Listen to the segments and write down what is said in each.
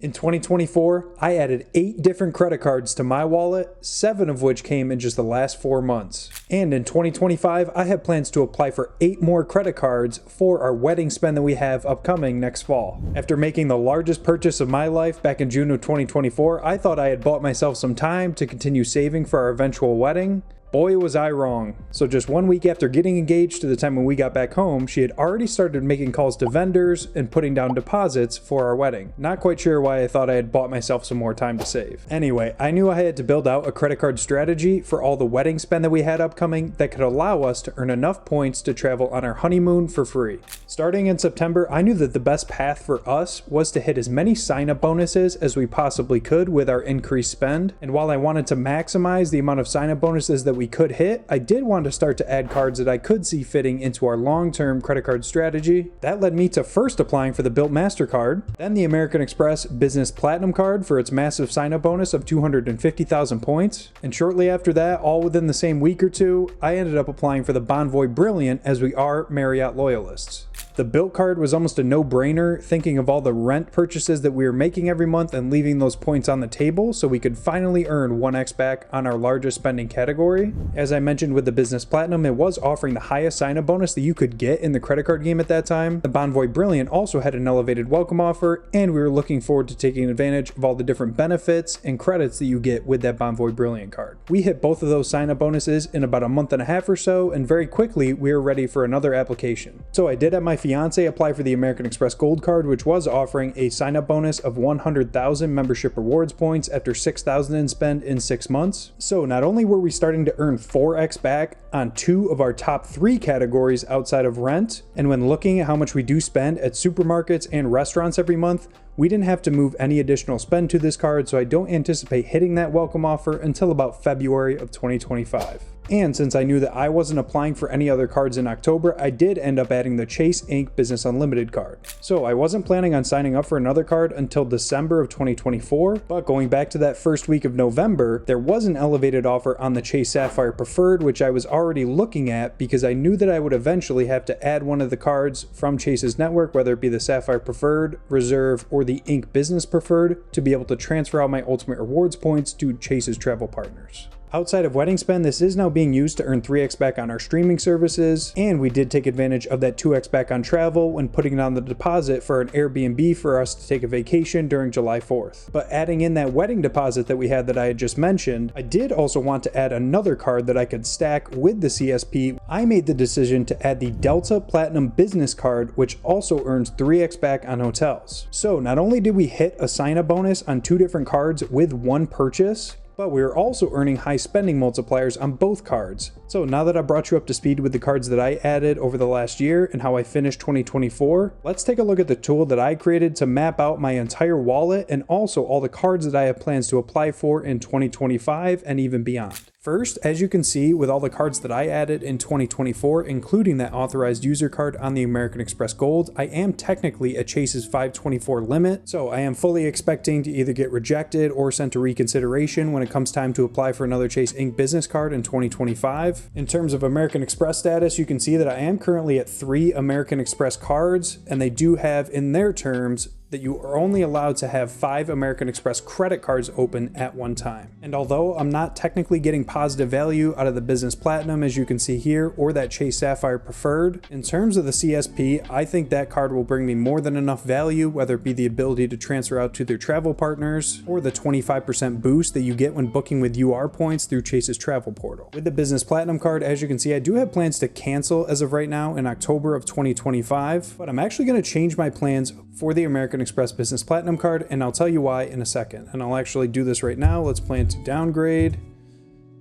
In 2024, I added 8 different credit cards to my wallet, 7 of which came in just the last 4 months. And in 2025, I have plans to apply for 8 more credit cards for our wedding spend that we have upcoming next fall. After making the largest purchase of my life back in June of 2024, I thought I had bought myself some time to continue saving for our eventual wedding. Boy, was I wrong. So just 1 week after getting engaged to the time when we got back home, she had already started making calls to vendors and putting down deposits for our wedding. Not quite sure why I thought I had bought myself some more time to save. Anyway, I knew I had to build out a credit card strategy for all the wedding spend that we had upcoming that could allow us to earn enough points to travel on our honeymoon for free. Starting in September, I knew that the best path for us was to hit as many sign-up bonuses as we possibly could with our increased spend. And while I wanted to maximize the amount of sign-up bonuses that we could hit, I did want to start to add cards that I could see fitting into our long-term credit card strategy. That led me to first applying for the Bilt MasterCard, then the American Express Business Platinum Card for its massive sign-up bonus of 250,000 points. And shortly after that, all within the same week or two, I ended up applying for the Bonvoy Brilliant as we are Marriott loyalists. The Bilt card was almost a no-brainer, thinking of all the rent purchases that we were making every month and leaving those points on the table so we could finally earn 1x back on our largest spending category. As I mentioned with the Business Platinum, it was offering the highest sign-up bonus that you could get in the credit card game at that time. The Bonvoy Brilliant also had an elevated welcome offer, and we were looking forward to taking advantage of all the different benefits and credits that you get with that Bonvoy Brilliant card. We hit both of those sign-up bonuses in about a month and a half or so, and very quickly we were ready for another application. So I did have my fiance apply for the American Express Gold Card, which was offering a sign-up bonus of 100,000 membership rewards points after 6,000 in spend in 6 months. So not only were we starting to earn 4x back on 2 of our top 3 categories outside of rent, and when looking at how much we do spend at supermarkets and restaurants every month, we didn't have to move any additional spend to this card, so I don't anticipate hitting that welcome offer until about February of 2025. And since I knew that I wasn't applying for any other cards in October, I did end up adding the Chase Ink Business Unlimited card. So I wasn't planning on signing up for another card until December of 2024, but going back to that first week of November, there was an elevated offer on the Chase Sapphire Preferred, which I was already looking at because I knew that I would eventually have to add one of the cards from Chase's network, whether it be the Sapphire Preferred, Reserve, or the Ink Business Preferred, to be able to transfer out my Ultimate Rewards points to Chase's travel partners. Outside of wedding spend, this is now being used to earn 3x back on our streaming services, and we did take advantage of that 2x back on travel when putting down the deposit for an Airbnb for us to take a vacation during July 4th. But adding in that wedding deposit that we had that I had just mentioned, I did also want to add another card that I could stack with the CSP. I made the decision to add the Delta Platinum Business Card, which also earns 3x back on hotels. So not only did we hit a sign-up bonus on 2 different cards with 1 purchase, but we are also earning high spending multipliers on both cards. So now that I brought you up to speed with the cards that I added over the last year and how I finished 2024, let's take a look at the tool that I created to map out my entire wallet and also all the cards that I have plans to apply for in 2025 and even beyond. First, as you can see with all the cards that I added in 2024, including that authorized user card on the American Express Gold, I am technically at Chase's 524 limit, so I am fully expecting to either get rejected or sent to reconsideration when it comes time to apply for another Chase Ink business card in 2025. In terms of American Express status, you can see that I am currently at 3 American Express cards, and they do have in their terms that you are only allowed to have 5 American Express credit cards open at one time. And although I'm not technically getting positive value out of the Business Platinum, as you can see here, or that Chase Sapphire Preferred, in terms of the CSP, I think that card will bring me more than enough value, whether it be the ability to transfer out to their travel partners, or the 25% boost that you get when booking with UR points through Chase's travel portal. With the Business Platinum card, as you can see, I do have plans to cancel as of right now in October of 2025, but I'm actually going to change my plans for the American Express Business Platinum card, and I'll tell you why in a second. And I'll actually do this right now. Let's plan to downgrade,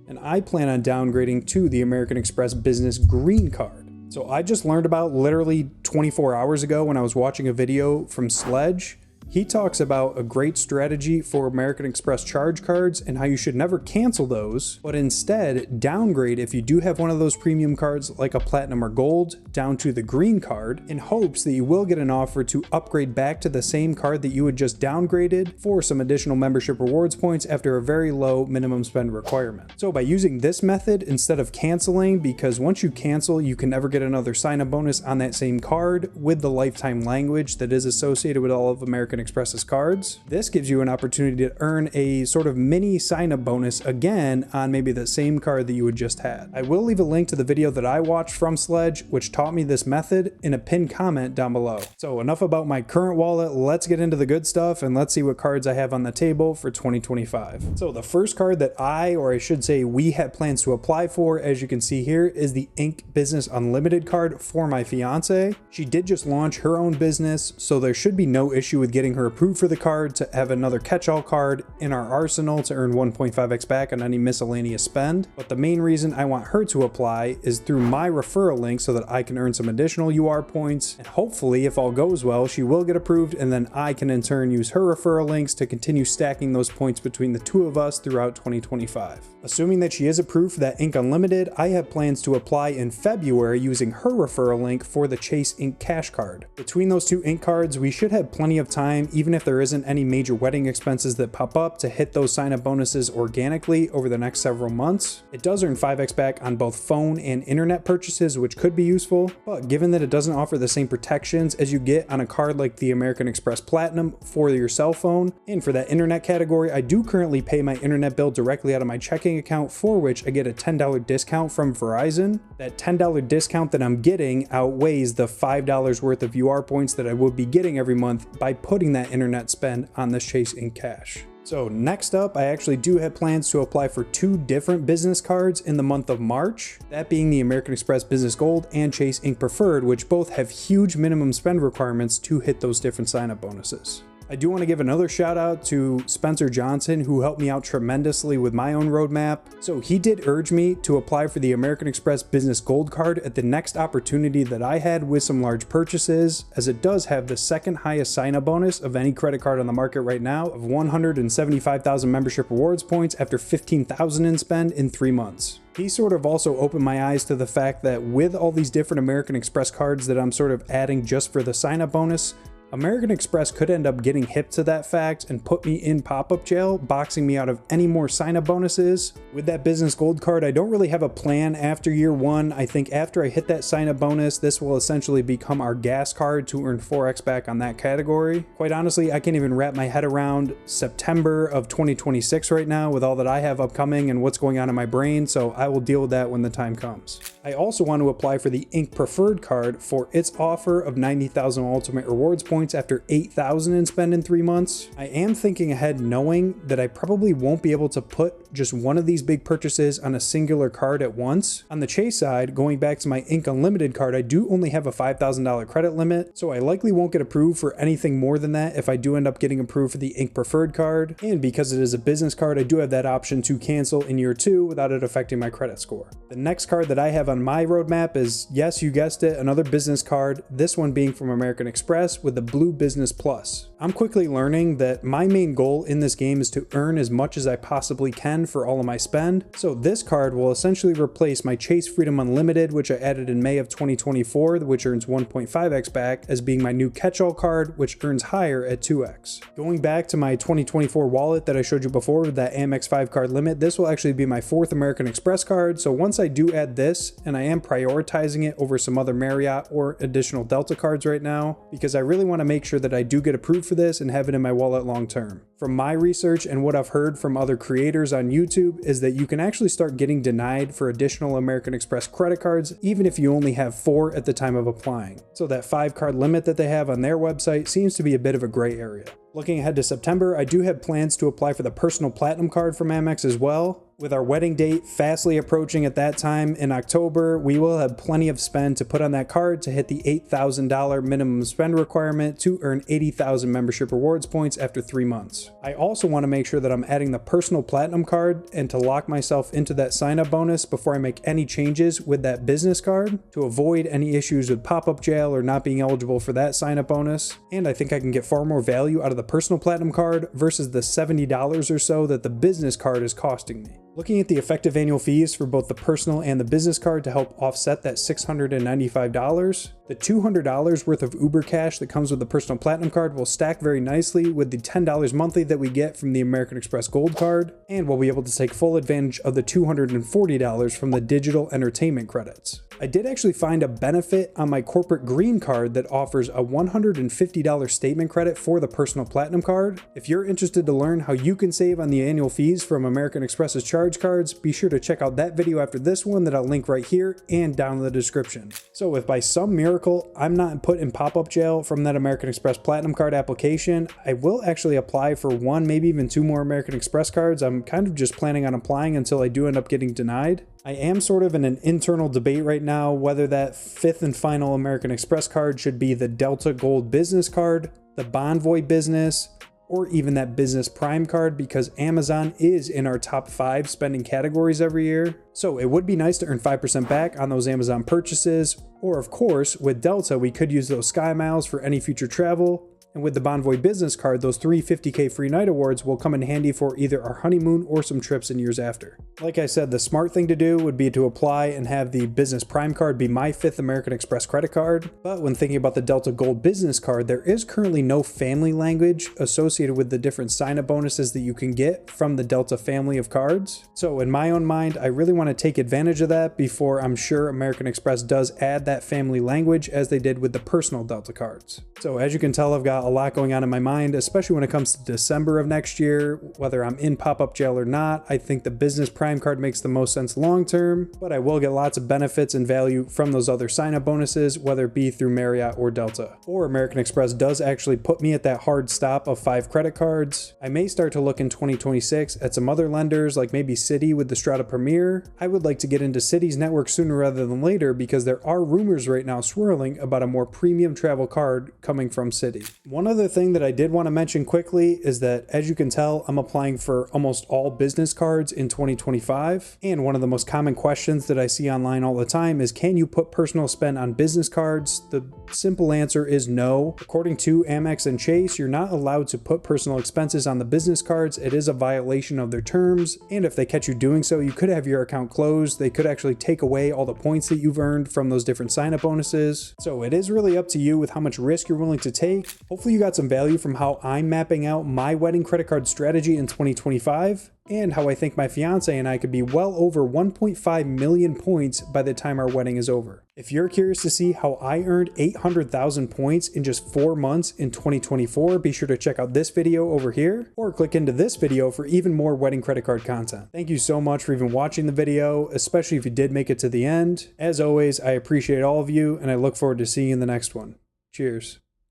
and I plan on downgrading to the American Express Business Green card. So I just learned about literally 24 hours ago when I was watching a video from Sledge. He talks about a great strategy for American Express charge cards and how you should never cancel those, but instead downgrade if you do have one of those premium cards like a platinum or gold down to the green card in hopes that you will get an offer to upgrade back to the same card that you had just downgraded for some additional membership rewards points after a very low minimum spend requirement. So by using this method instead of canceling, because once you cancel you can never get another sign-up bonus on that same card with the lifetime language that is associated with all of American American Express's cards. This gives you an opportunity to earn a sort of mini sign-up bonus again on maybe the same card that you had just had. I will leave a link to the video that I watched from Sledge, which taught me this method, in a pinned comment down below. So enough about my current wallet, let's get into the good stuff and let's see what cards I have on the table for 2025. So the first card that I should say we had plans to apply for, as you can see here, is the Ink Business Unlimited card for my fiance. She did just launch her own business, so there should be no issue with getting her approved for the card to have another catch-all card in our arsenal to earn 1.5x back on any miscellaneous spend. But the main reason I want her to apply is through my referral link so that I can earn some additional UR points, and hopefully, if all goes well, she will get approved, and then I can in turn use her referral links to continue stacking those points between the two of us throughout 2025. Assuming that she is approved for that Ink Unlimited, I have plans to apply in February using her referral link for the Chase Ink Cash card. Between those two Ink cards, we should have plenty of time, even if there isn't any major wedding expenses that pop up, to hit those sign-up bonuses organically over the next several months. It does earn 5x back on both phone and internet purchases, which could be useful, but given that it doesn't offer the same protections as you get on a card like the American Express Platinum for your cell phone, and for that internet category, I do currently pay my internet bill directly out of my checking account, for which I get a $10 discount from Verizon. That $10 discount that I'm getting outweighs the $5 worth of UR points that I would be getting every month by putting that internet spend on the Chase Ink Cash. So next up, I actually do have plans to apply for two different business cards in the month of March, that being the American Express Business Gold and Chase Ink Preferred, which both have huge minimum spend requirements to hit those different sign-up bonuses. I do want to give another shout out to Spencer Johnson, who helped me out tremendously with my own roadmap. So he did urge me to apply for the American Express Business Gold card at the next opportunity that I had with some large purchases, as it does have the second highest sign-up bonus of any credit card on the market right now of 175,000 membership rewards points after 15,000 in spend in 3 months. He sort of also opened my eyes to the fact that with all these different American Express cards that I'm sort of adding just for the sign-up bonus, American Express could end up getting hip to that fact and put me in pop-up jail, boxing me out of any more sign-up bonuses. With that Business Gold card, I don't really have a plan after year one. I think after I hit that sign-up bonus, this will essentially become our gas card to earn 4x back on that category. Quite honestly, I can't even wrap my head around September of 2026 right now with all that I have upcoming and what's going on in my brain, so I will deal with that when the time comes. I also want to apply for the Ink Preferred card for its offer of 90,000 ultimate rewards points after 8,000 in spend in 3 months. I am thinking ahead, knowing that I probably won't be able to put just one of these big purchases on a singular card at once. On the Chase side, going back to my Ink Unlimited card, I do only have a $5,000 credit limit, so I likely won't get approved for anything more than that if I do end up getting approved for the Ink Preferred card. And because it is a business card, I do have that option to cancel in year 2 without it affecting my credit score. The next card that I have on my roadmap is, yes, you guessed it, another business card, this one being from American Express with the Blue Business Plus. I'm quickly learning that my main goal in this game is to earn as much as I possibly can for all of my spend, so this card will essentially replace my Chase Freedom Unlimited, which I added in May of 2024, which earns 1.5x back, as being my new catch-all card, which earns higher at 2x. Going back to my 2024 wallet that I showed you before with that Amex 5 card limit, this will actually be my 4th American Express card, so once I do add this, and I am prioritizing it over some other Marriott or additional Delta cards right now, because I really want to make sure that I do get approved for this and have it in my wallet long term. From my research and what I've heard from other creators on YouTube is that you can actually start getting denied for additional American Express credit cards even if you only have 4 at the time of applying. So that 5 card limit that they have on their website seems to be a bit of a gray area. Looking ahead to September, I do have plans to apply for the personal platinum card from Amex as well. With our wedding date fastly approaching at that time in October, we will have plenty of spend to put on that card to hit the $8,000 minimum spend requirement to earn 80,000 membership rewards points after 3 months. I also want to make sure that I'm adding the personal platinum card and to lock myself into that sign-up bonus before I make any changes with that business card to avoid any issues with pop-up jail or not being eligible for that sign-up bonus. And I think I can get far more value out of the personal platinum card versus the $70 or so that the business card is costing me. Looking at the effective annual fees for both the personal and the business card to help offset that $695, the $200 worth of Uber cash that comes with the personal platinum card will stack very nicely with the $10 monthly that we get from the American Express Gold card, and we'll be able to take full advantage of the $240 from the digital entertainment credits. I did actually find a benefit on my corporate green card that offers a $150 statement credit for the personal platinum card. If you're interested to learn how you can save on the annual fees from American Express's charge cards, be sure to check out that video after this one that I'll link right here and down in the description. So if by some miracle I'm not put in pop-up jail from that American Express Platinum card application, I will actually apply for one, maybe even two more American Express cards. I'm kind of just planning on applying until I do end up getting denied. I am sort of in an internal debate right now whether that fifth and final American Express card should be the Delta Gold Business card, the Bonvoy Business, or even that Business Prime card, because Amazon is in our top 5 spending categories every year. So it would be nice to earn 5% back on those Amazon purchases, or of course, with Delta, we could use those Sky Miles for any future travel. And with the Bonvoy Business card, those 3 50K free night awards will come in handy for either our honeymoon or some trips in years after. Like I said, the smart thing to do would be to apply and have the Business Prime card be my 5th American Express credit card. But when thinking about the Delta Gold Business card, there is currently no family language associated with the different sign-up bonuses that you can get from the Delta family of cards. So in my own mind, I really want to take advantage of that before I'm sure American Express does add that family language as they did with the personal Delta cards. So as you can tell, I've got a lot going on in my mind, especially when it comes to December of next year, whether I'm in pop-up jail or not. I think the Business Prime card makes the most sense long term, but I will get lots of benefits and value from those other sign-up bonuses, whether it be through Marriott or Delta. Or American Express does actually put me at that hard stop of 5 credit cards. I may start to look in 2026 at some other lenders, like maybe Citi with the Strata Premier. I would like to get into Citi's network sooner rather than later, because there are rumors right now swirling about a more premium travel card coming from Citi. One other thing that I did want to mention quickly is that, as you can tell, I'm applying for almost all business cards in 2025. And one of the most common questions that I see online all the time is, can you put personal spend on business cards? The simple answer is no. According to Amex and Chase, you're not allowed to put personal expenses on the business cards. It is a violation of their terms. And if they catch you doing so, you could have your account closed. They could actually take away all the points that you've earned from those different sign-up bonuses. So it is really up to you with how much risk you're willing to take. Hopefully you got some value from how I'm mapping out my wedding credit card strategy in 2025, and how I think my fiance and I could be well over 1.5 million points by the time our wedding is over. If you're curious to see how I earned 800,000 points in just 4 months in 2024, be sure to check out this video over here, or click into this video for even more wedding credit card content. Thank you so much for even watching the video, especially if you did make it to the end. As always, I appreciate all of you, and I look forward to seeing you in the next one. Cheers.